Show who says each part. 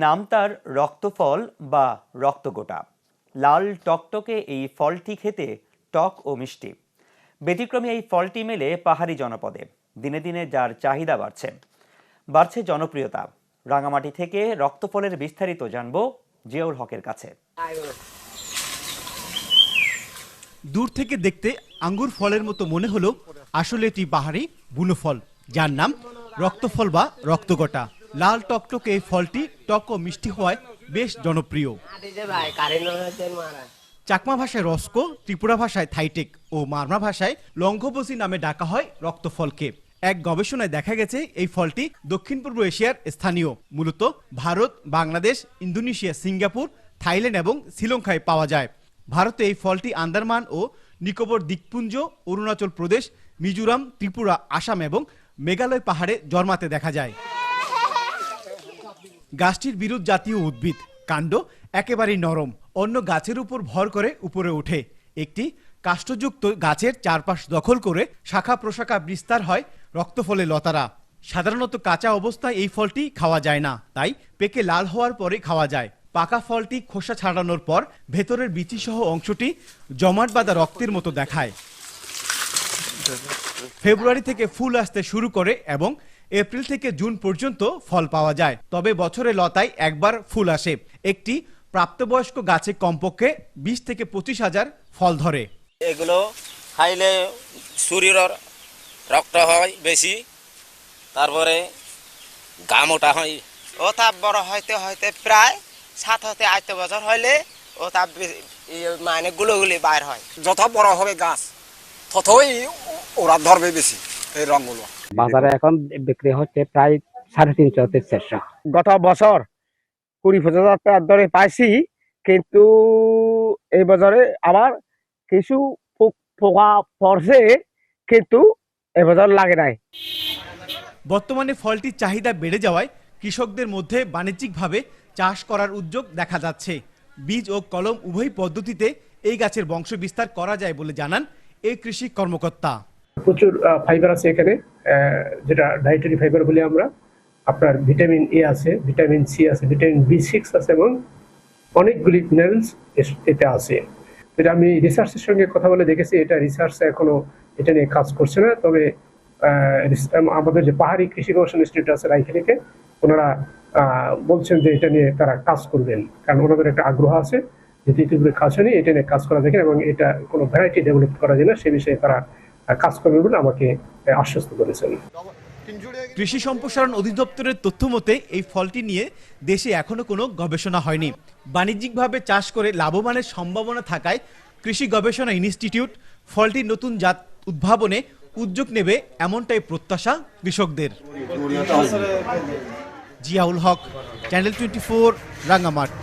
Speaker 1: নাম তার রক্তফল বা রক্তগোটা। লাল টকটকে এই ফলটি খেতে টক ও মিষ্টি। ব্যতিক্রমী এই ফলটি মেলে পাহাড়ি জনপদে। দিনে দিনে যার চাহিদা বাড়ছে জনপ্রিয়তা। রাঙামাটি থেকে রক্তফলের বিস্তারিত জানবো জিয়াউল হকের কাছে।
Speaker 2: দূর থেকে দেখতে আঙ্গুর ফলের মতো মনে হলো, আসলে এটি পাহাড়ি বুনো ফল, যার নাম রক্তফল বা রক্তগোটা। লাল টকটকে এই ফলটি টক ও মিষ্টি হওয়ায় বেশ জনপ্রিয়। চাকমা ভাষায় রস্কো, ত্রিপুরা ভাষায় থাইটেক ও মারমা ভাষায় লঙ্ঘবসি নামে ডাকা হয় রক্তফলকে। এক গবেষণায় দেখা গেছে এই ফলটি দক্ষিণ পূর্ব এশিয়ার স্থানীয়, মূলত Bharat, Bangladesh, Indonesia, Singapore, Thailand এবং শ্রীলঙ্কায় পাওয়া যায়। ভারতে এই ফলটি আন্দামান ও নিকোবর দ্বীপপুঞ্জ, অরুণাচল প্রদেশ, মিজোরাম, ত্রিপুরা, আসাম এবং মেঘালয় পাহাড়ে জন্মাতে দেখা যায়। গাছটির বিরুৎ জাতীয় উদ্ভিদ, কাণ্ড একেবারেই নরম, অন্য গাছের উপর ভর করে উপরে ওঠে। একটি কাষ্ঠযুক্ত গাছের চারপাশ দখল করে শাখা প্রশাখা বিস্তার হয় রক্তফলে লতারা। সাধারণত কাঁচা অবস্থায় এই ফলটি খাওয়া যায় না, তাই পেকে লাল হওয়ার পরে খাওয়া যায়। পাকা ফলটি খোসা ছাড়ানোর পর ভেতরের বিচি সহ অংশটি জমাট বাঁধা রক্তের মতো দেখায়। ফেব্রুয়ারি থেকে ফুল আসতে শুরু করে এবং এপ্রিল থেকে জুন পর্যন্ত ফল পাওয়া যায়। তবে বছরে লতায় একবার ফুল আসে। একটি প্রাপ্তবয়স্ক গাছে কমপক্ষে 20 থেকে 25 হাজার ফল ধরে।
Speaker 3: এগুলো খাইলে শরীরের রক্ত হয় বেশি, তারপরে গা মোটা হয়।
Speaker 4: ও তা বড় হইতে হইতে প্রায় 7 হতে 8 বছর হইলে ও তা মানে গুলোগুলি বাইর হয়।
Speaker 5: যত বড় হবে গাছ ততই ওরা ধরবে বেশি এই রঙগুলো।
Speaker 6: বাজারে এখন বিক্রি হচ্ছে প্রায় 350 থেকে 400।
Speaker 7: গত বছর 20-25 টাকা দরে পাইছি, কিন্তু এই বছরে আবার কিছু পোকা পড়ছে, কিন্তু এবছর লাগে নাই।
Speaker 2: বর্তমানে ফলটির চাহিদা বেড়ে যাওয়ায় কৃষকদের মধ্যে বাণিজ্যিকভাবে চাষ করার উদ্যোগ দেখা যাচ্ছে। বীজ ও কলম উভয় পদ্ধতিতে এই গাছের বংশ বিস্তার করা যায় বলে জানান এই কৃষি কর্মকর্তা।
Speaker 8: প্রচুর ফাইবার আছে এখানে, যেটা ডায়েটারি ফাইবার বলি আমরা। আপনার ভিটামিন এ আছে, ভিটামিন সি আছে, ভিটামিন B6 আছে এবং অনেকগুলি মিনারেলস এতে আছে। যেটা আমি রিসার্চের সঙ্গে কথা বলে দেখেছি, এটা রিসার্চ এখনো এটা নিয়ে কাজ করছে না। তবে আমাদের যে পাহাড়ি কৃষি গবেষণা ইনস্টিটিউট আছে রাইখালিতে, ওনারা বলছেন যে এটা নিয়ে তারা কাজ করবেন, কারণ ওনাদের একটা আগ্রহ আছে যে ইতিপূর্বে কাজ হয়নি, এটা নিয়ে কাজ করা দেখেন এবং এটা কোনো ভ্যারাইটি ডেভেলপ করা যায় না, সে বিষয়ে তারা কাজ করবে বলে আমাকে আশ্বস্ত করেছেন।
Speaker 2: কৃষি সম্প্রসারণ অধিদপ্তরের তথ্য মতে এই ফলটি নিয়ে দেশে এখনো কোনো গবেষণা হয়নি। বাণিজ্যিকভাবে চাষ করে লাভবানের সম্ভাবনা থাকায় কৃষি গবেষণা ইনস্টিটিউট ফলটির নতুন জাত উদ্ভাবনে উদ্যোগ নেবে, এমনটাই প্রত্যাশা কৃষকদের। জিয়াউল হক, চ্যানেল 24, রাঙ্গামাটি।